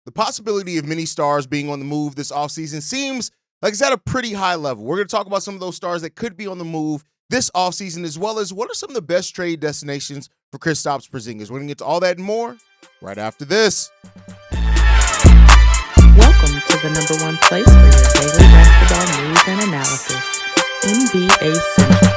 the possibility of many stars being on the move this offseason seems like it's at a pretty high level. We're going to talk about some of those stars that could be on the move this offseason, as well as what are some of the best trade destinations for Kristaps Porziņģis. We're going to get to all that and more right after this. Welcome to the number one place for your daily basketball news and analysis, NBA Central.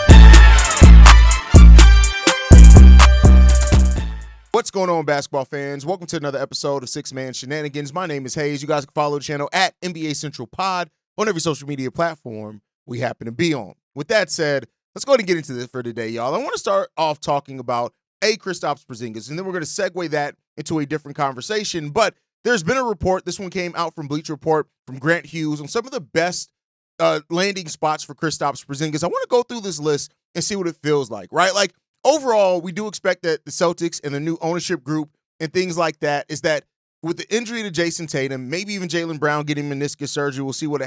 What's going on, basketball fans? Welcome to another episode of Six Man Shenanigans. My name is Hayes. You guys can follow the channel at NBA Central Pod on every social media platform we happen to be on. With that said, let's go ahead and get into this for today, y'all. I want to start off talking about Kristaps Porziņģis, and then we're going to segue that into a different conversation. But there's been a report, this one came out from Bleacher Report, from Grant Hughes, on some of the best landing spots for Kristaps Porziņģis. I want to go through this list and see what it feels like, right? Like, overall, we do expect that the Celtics and the new ownership group and things like that is that with the injury to Jason Tatum, maybe even Jaylen Brown getting meniscus surgery, we'll see what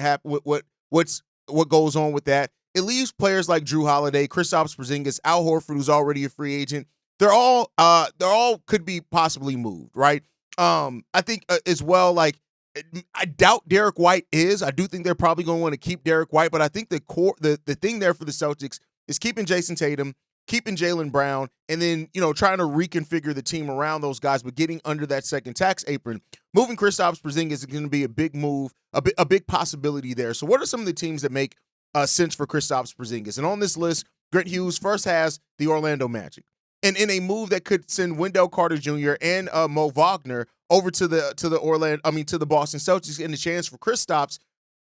goes on with that. It leaves players like Jrue Holiday, Kristaps Porziņģis, Al Horford, who's already a free agent. They're all could be possibly moved, right? I think as well, like, I doubt Derek White is. I do think they're probably going to want to keep Derek White, but I think the thing there for the Celtics is keeping Jason Tatum, keeping Jaylen Brown, and then, trying to reconfigure the team around those guys, but getting under that second tax apron. Moving Kristaps Porziņģis is going to be a big move, a big possibility there. So what are some of the teams that make sense for Kristaps Porziņģis? And on this list, Grant Hughes first has the Orlando Magic. And in a move that could send Wendell Carter Jr. and Mo Wagner over to the Boston Celtics in the chance for Kristaps.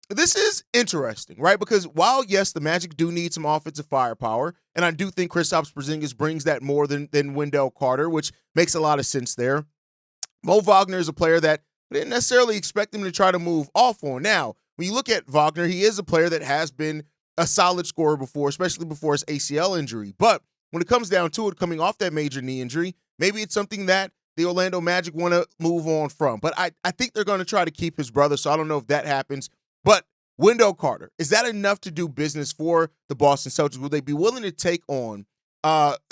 This is interesting, right? Because while, yes, the Magic do need some offensive firepower, and I do think Kristaps Porziņģis brings that more than Wendell Carter, which makes a lot of sense there. Mo Wagner is a player that I didn't necessarily expect him to try to move off on. Now, when you look at Wagner, he is a player that has been a solid scorer before, especially before his ACL injury. But when it comes down to it, coming off that major knee injury, maybe it's something that the Orlando Magic want to move on from. But I think they're going to try to keep his brother, so I don't know if that happens. But Wendell Carter, is that enough to do business for the Boston Celtics? Will they be willing to take on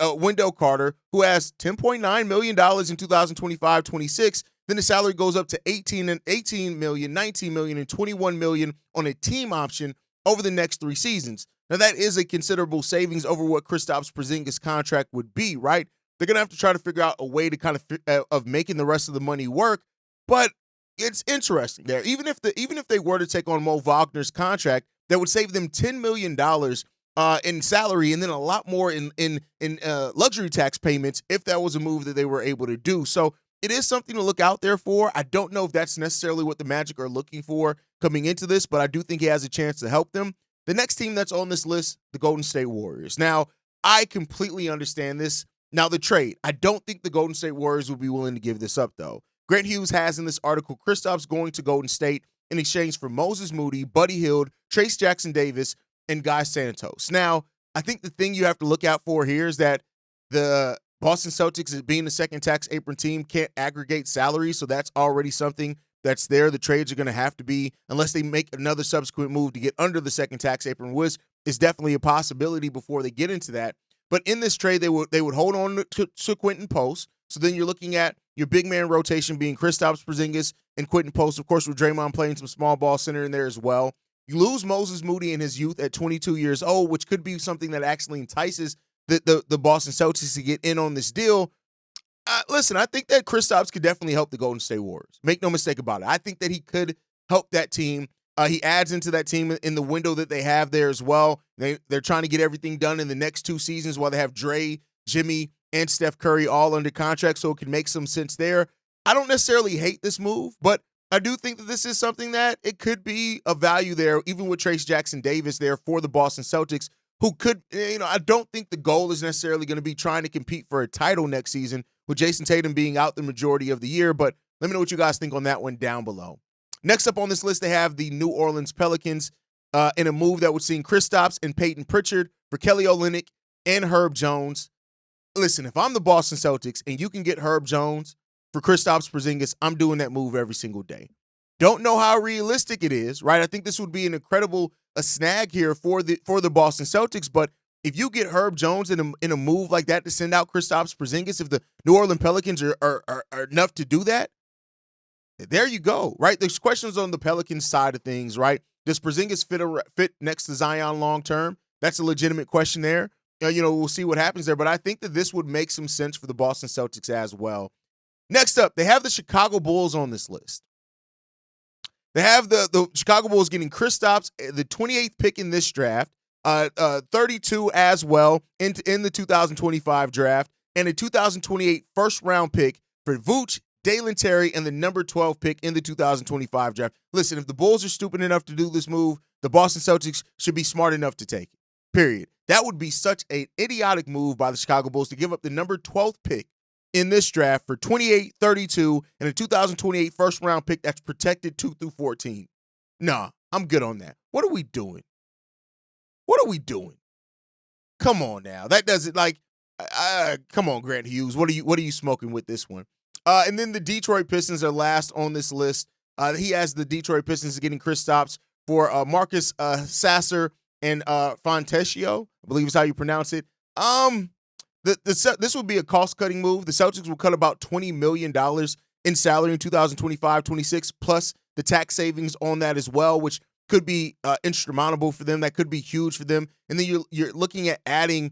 Wendell Carter, who has $10.9 million in 2025-26? Then the salary goes up to $18 million, $19 million, and $21 million on a team option over the next 3 seasons. Now, that is a considerable savings over what Kristaps Porziņģis' contract would be, right? They're going to have to try to figure out a way to kind of making the rest of the money work, but it's interesting there. Even if they were to take on Mo Wagner's contract, that would save them $10 million in salary and then a lot more in luxury tax payments if that was a move that they were able to do. So it is something to look out there for. I don't know if that's necessarily what the Magic are looking for coming into this, but I do think he has a chance to help them. The next team that's on this list, the Golden State Warriors. Now, I completely understand this. Now, the trade, I don't think the Golden State Warriors would be willing to give this up, though. Grant Hughes has in this article Kristaps going to Golden State in exchange for Moses Moody, Buddy Hield, Trace Jackson Davis, and Guy Santos. Now, I think the thing you have to look out for here is that the Boston Celtics, being the second tax apron team, can't aggregate salaries, so that's already something that's there. The trades are going to have to be, unless they make another subsequent move to get under the second tax apron, which is definitely a possibility before they get into that. But in this trade, they would hold on to Quentin Post. So then you're looking at your big man rotation being Kristaps Porziņģis and Quentin Post, of course, with Draymond playing some small ball center in there as well. You lose Moses Moody in his youth at 22 years old, which could be something that actually entices the Boston Celtics to get in on this deal. Listen, I think that Kristaps could definitely help the Golden State Warriors. Make no mistake about it. I think that he could help that team. He adds into that team in the window that they have there as well. They're trying to get everything done in the next 2 seasons while they have Dre, Jimmy, and Steph Curry all under contract, so it can make some sense there. I don't necessarily hate this move, but I do think that this is something that it could be a value there, even with Trace Jackson Davis there for the Boston Celtics, who could, I don't think the goal is necessarily going to be trying to compete for a title next season with Jason Tatum being out the majority of the year, but let me know what you guys think on that one down below. Next up on this list, they have the New Orleans Pelicans in a move that would see Kristaps and Peyton Pritchard for Kelly Olynyk and Herb Jones. Listen, if I'm the Boston Celtics and you can get Herb Jones for Kristaps Porziņģis, I'm doing that move every single day. Don't know how realistic it is, right? I think this would be an incredible snag here for the Boston Celtics, but if you get Herb Jones in a move like that to send out Kristaps Porziņģis, if the New Orleans Pelicans are enough to do that, there you go, right? There's questions on the Pelicans side of things, right? Does Porziņģis fit next to Zion long term? That's a legitimate question there. We'll see what happens there, but I think that this would make some sense for the Boston Celtics as well. Next up, they have the Chicago Bulls on this list. They have the Chicago Bulls getting Kristaps, the 28th pick in this draft, 32 as well in the 2025 draft, and a 2028 first-round pick for Vooch, Dalen Terry, and the number 12 pick in the 2025 draft. Listen, if the Bulls are stupid enough to do this move, the Boston Celtics should be smart enough to take it, period. That would be such an idiotic move by the Chicago Bulls to give up the number 12th pick in this draft for 28, 32, and a 2028 first-round pick that's protected 2 through 14. Nah, I'm good on that. What are we doing? What are we doing? Come on now. That doesn't, come on, Grant Hughes. What are you smoking with this one? And then the Detroit Pistons are last on this list. He has the Detroit Pistons getting Kristaps for Marcus Sasser and Fontecchio, I believe is how you pronounce it. This would be a cost-cutting move. The Celtics will cut about $20 million in salary in 2025-26, plus the tax savings on that as well, which could be insurmountable for them. That could be huge for them. And then you're looking at adding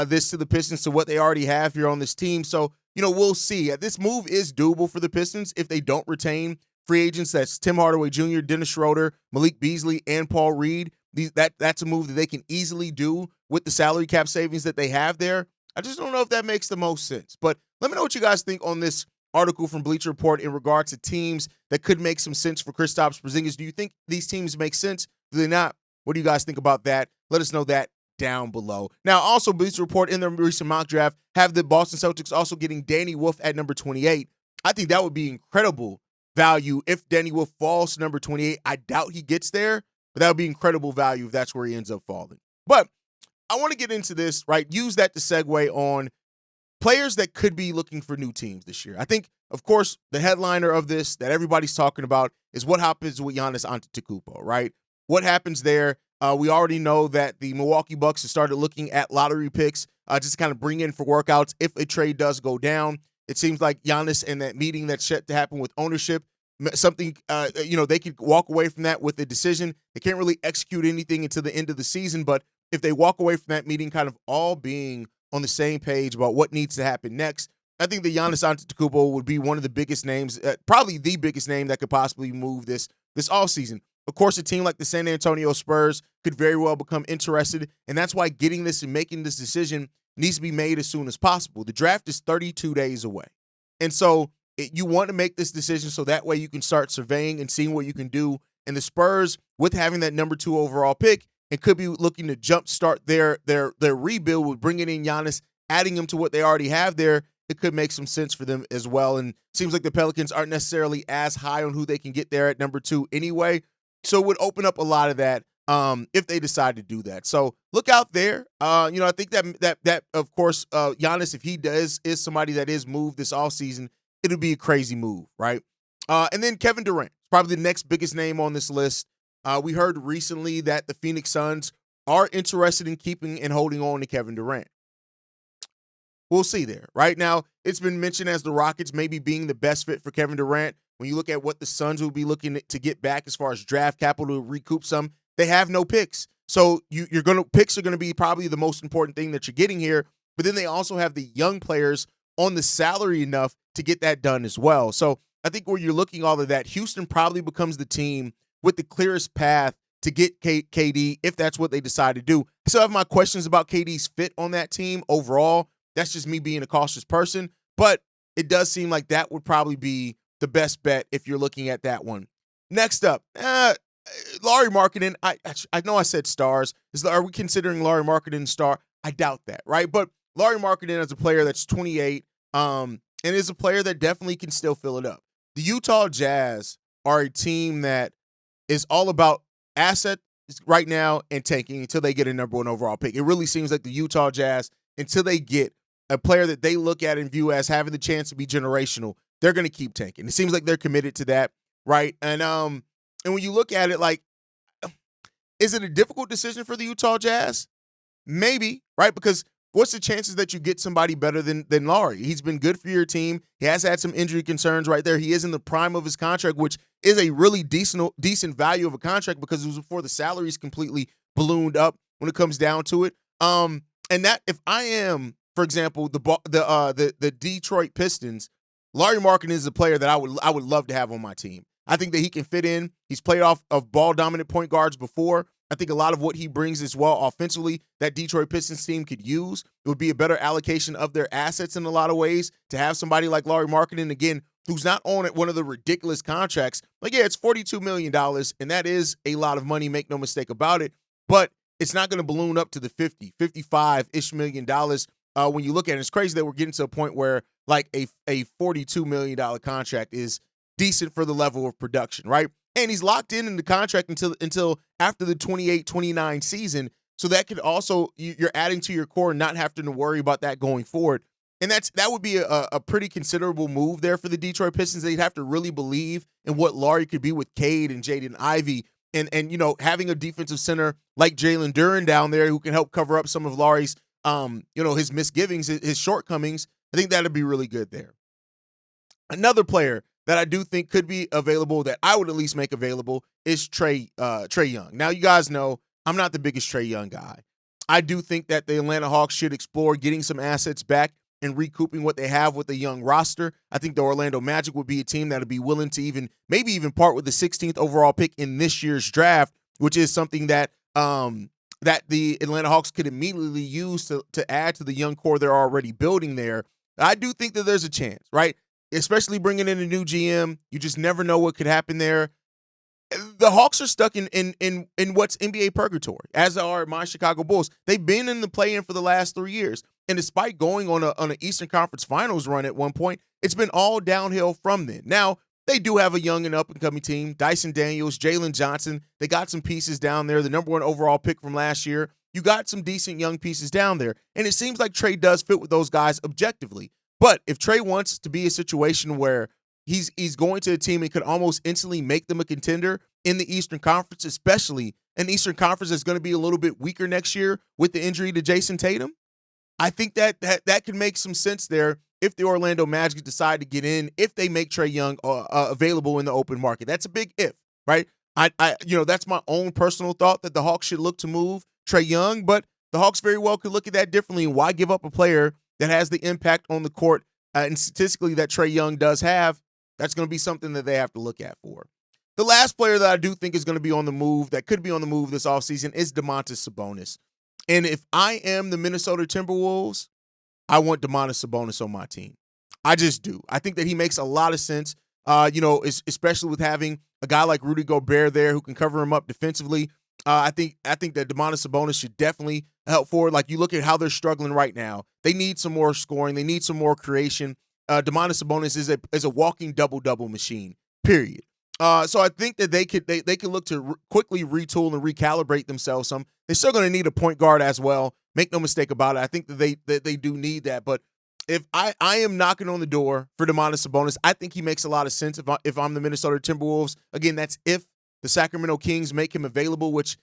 this to the Pistons to what they already have here on this team. So, we'll see. This move is doable for the Pistons if they don't retain free agents. That's Tim Hardaway Jr., Dennis Schroeder, Malik Beasley, and Paul Reed. That's a move that they can easily do with the salary cap savings that they have there. I just don't know if that makes the most sense. But let me know what you guys think on this article from Bleacher Report in regards to teams that could make some sense for Kristaps Porziņģis. Do you think these teams make sense? Do they not? What do you guys think about that? Let us know that down below. Now, also, Bleacher Report in their recent mock draft have the Boston Celtics also getting Danny Wolf at number 28. I think that would be incredible value if Danny Wolf falls to number 28. I doubt he gets there, but that would be incredible value if that's where he ends up falling. But I want to get into this, right? Use that to segue on players that could be looking for new teams this year. I think, of course, the headliner of this that everybody's talking about is what happens with Giannis Antetokounmpo, right? What happens there? We already know that the Milwaukee Bucks have started looking at lottery picks just to kind of bring in for workouts if a trade does go down. It seems like Giannis and that meeting that's set to happen with ownership, something, they could walk away from that with a decision. They can't really execute anything until the end of the season, but if they walk away from that meeting kind of all being on the same page about what needs to happen next, I think that Giannis Antetokounmpo would be one of the biggest names, probably the biggest name that could possibly move this offseason. Of course, a team like the San Antonio Spurs could very well become interested, and that's why getting this and making this decision needs to be made as soon as possible. The draft is 32 days away, and so you want to make this decision so that way you can start surveying and seeing what you can do. And the Spurs, with having that number 2 overall pick, and could be looking to jumpstart their rebuild with bringing in Giannis, adding him to what they already have there. It could make some sense for them as well. And seems like the Pelicans aren't necessarily as high on who they can get there at number 2 anyway. So it would open up a lot of that if they decide to do that. So look out there. I think that of course, Giannis, if he is somebody that is moved this offseason, it'll be a crazy move, right? And then Kevin Durant, probably the next biggest name on this list. We heard recently that the Phoenix Suns are interested in keeping and holding on to Kevin Durant. We'll see there. Right now, it's been mentioned as the Rockets maybe being the best fit for Kevin Durant. When you look at what the Suns will be looking to get back as far as draft capital to recoup some, they have no picks. So picks are going to be probably the most important thing that you're getting here. But then they also have the young players on the salary enough to get that done as well. So I think where you're looking all of that, Houston probably becomes the team with the clearest path to get KD if that's what they decide to do. I still have my questions about KD's fit on that team overall. That's just me being a cautious person. But it does seem like that would probably be the best bet if you're looking at that one. Next up, Lauri Markkanen. I know I said stars. Are we considering Lauri Markkanen a star? I doubt that, right? But Lauri Markkanen is a player that's 28 and is a player that definitely can still fill it up. The Utah Jazz are a team that is all about asset right now and tanking until they get a number 1 overall pick. It really seems like the Utah Jazz, until they get a player that they look at and view as having the chance to be generational, they're going to keep tanking. It seems like they're committed to that, right? And when you look at it, like, is it a difficult decision for the Utah Jazz? Maybe, right? Because what's the chances that you get somebody better than Lauri? He's been good for your team. He has had some injury concerns right there. He is in the prime of his contract, which is a really decent value of a contract because it was before the salaries completely ballooned up when it comes down to it. And that if I am, for example, the Detroit Pistons, Lauri Markkanen is a player that I would love to have on my team. I think that he can fit in. He's played off of ball-dominant point guards before. I think a lot of what he brings as well offensively that Detroit Pistons team could use. It would be a better allocation of their assets in a lot of ways to have somebody like Lauri Markkanen, again, who's not on one of the ridiculous contracts. Like, yeah, it's $42 million, and that is a lot of money, make no mistake about it, but it's not going to balloon up to the 50, 55-ish million dollars. When you look at it, it's crazy that we're getting to a point where like a $42 million contract is decent for the level of production, right? And he's locked in the contract until after the 28-29 season. So that could also, you're adding to your core and not having to worry about that going forward. And that would be a pretty considerable move there for the Detroit Pistons. They'd have to really believe in what Lauri could be with Cade and Jaden Ivey. And you know, having a defensive center like Jalen Duren down there who can help cover up some of Lauri's, his misgivings, his shortcomings, I think that'd be really good there. Another player that I do think could be available that I would at least make available is Trae Young. Now, you guys know I'm not the biggest Trae Young guy. I do think that the Atlanta Hawks should explore getting some assets back and recouping what they have with a young roster. I think the Orlando Magic would be a team that would be willing to maybe even part with the 16th overall pick in this year's draft, which is something that that the Atlanta Hawks could immediately use to add to the young core they're already building there. I do think that there's a chance, right? Especially bringing in a new GM. You just never know what could happen there. The Hawks are stuck in what's NBA purgatory, as are my Chicago Bulls. They've been in the play-in for the last 3 years. And despite going on an Eastern Conference Finals run at one point, it's been all downhill from then. Now, they do have a young and up-and-coming team. Dyson Daniels, Jalen Johnson. They got some pieces down there. The number 1 overall pick from last year. You got some decent young pieces down there. And it seems like Trae does fit with those guys objectively. But if Trae wants to be a situation where he's going to a team and could almost instantly make them a contender in the Eastern Conference, especially an Eastern Conference that's going to be a little bit weaker next year with the injury to Jason Tatum, I think that could make some sense there if the Orlando Magic decide to get in, if they make Trae Young available in the open market. That's a big if, right? I that's my own personal thought that the Hawks should look to move Trae Young, but the Hawks very well could look at that differently. And why give up a player that has the impact on the court and statistically that Trae Young does have? That's going to be something that they have to look at for. The last player that I do think is going to be on the move, that could be on the move this offseason, is Domantas Sabonis. And if I am the Minnesota Timberwolves, I want Domantas Sabonis on my team. I just do. I think that he makes a lot of sense, especially with having a guy like Rudy Gobert there who can cover him up defensively. I think that Domantas Sabonis should definitely help forward. Like, you look at how they're struggling right now. They need some more scoring. They need some more creation. Domantas Sabonis is a walking double-double machine, period. So I think that they could look to quickly retool and recalibrate themselves some. They're still going to need a point guard as well. Make no mistake about it. I think that they do need that. But if I am knocking on the door for Domantas Sabonis, I think he makes a lot of sense if I'm the Minnesota Timberwolves. Again, that's if the Sacramento Kings make him available, which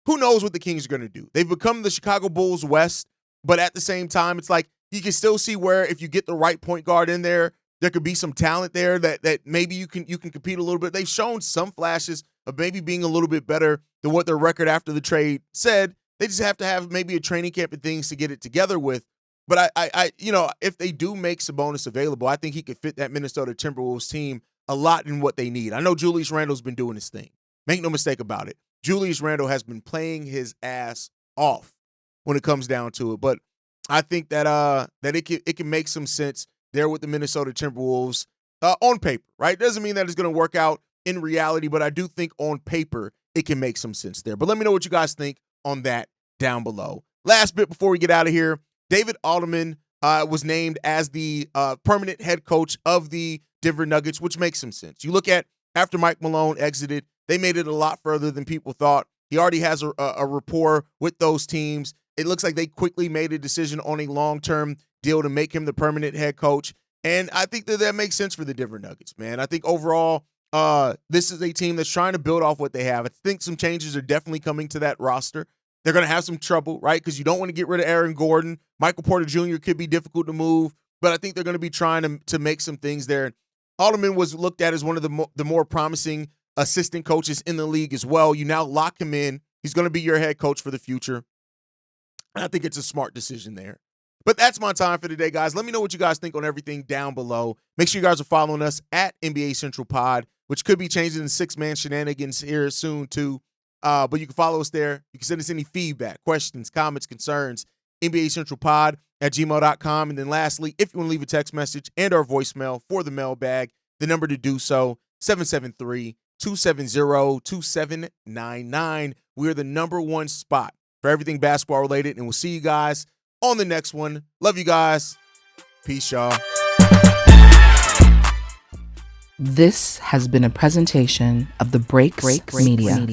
who knows what the Kings are going to do. They've become the Chicago Bulls West, but at the same time, it's like you can still see where if you get the right point guard in there, there could be some talent there that maybe you can compete a little bit. They've shown some flashes of maybe being a little bit better than what their record after the trade said. They just have to have maybe a training camp and things to get it together with. But I if they do make Sabonis available, I think he could fit that Minnesota Timberwolves team a lot in what they need. I know Julius Randle's been doing his thing. Make no mistake about it. Julius Randle has been playing his ass off when it comes down to it. But I think that it can make some sense there with the Minnesota Timberwolves on paper, right? Doesn't mean that it's going to work out in reality, but I do think on paper it can make some sense there. But let me know what you guys think on that down below. Last bit before we get out of here, David Alderman was named as the permanent head coach of the Denver Nuggets, which makes some sense. You look at after Mike Malone exited, they made it a lot further than people thought. He already has a rapport with those teams. It looks like they quickly made a decision on a long-term deal to make him the permanent head coach. And I think that makes sense for the Denver Nuggets, man. I think overall, this is a team that's trying to build off what they have. I think some changes are definitely coming to that roster. They're going to have some trouble, right? Because you don't want to get rid of Aaron Gordon. Michael Porter Jr. could be difficult to move, but I think they're going to be trying to make some things there. Alderman was looked at as one of the more promising assistant coaches in the league as well. You now lock him in. He's going to be your head coach for the future. And I think it's a smart decision there. But that's my time for today, guys. Let me know what you guys think on everything down below. Make sure you guys are following us at NBA Central Pod, which could be changing to six-man shenanigans here soon too. But you can follow us there. You can send us any feedback, questions, comments, concerns, NBACentralPod@gmail.com. And then lastly, if you want to leave a text message and our voicemail for the mailbag, the number to do so, 773-270-2799. We're the #1 spot for everything basketball related, and we'll see you guys on the next one. Love you guys. Peace, y'all. This has been a presentation of the Breaks Media.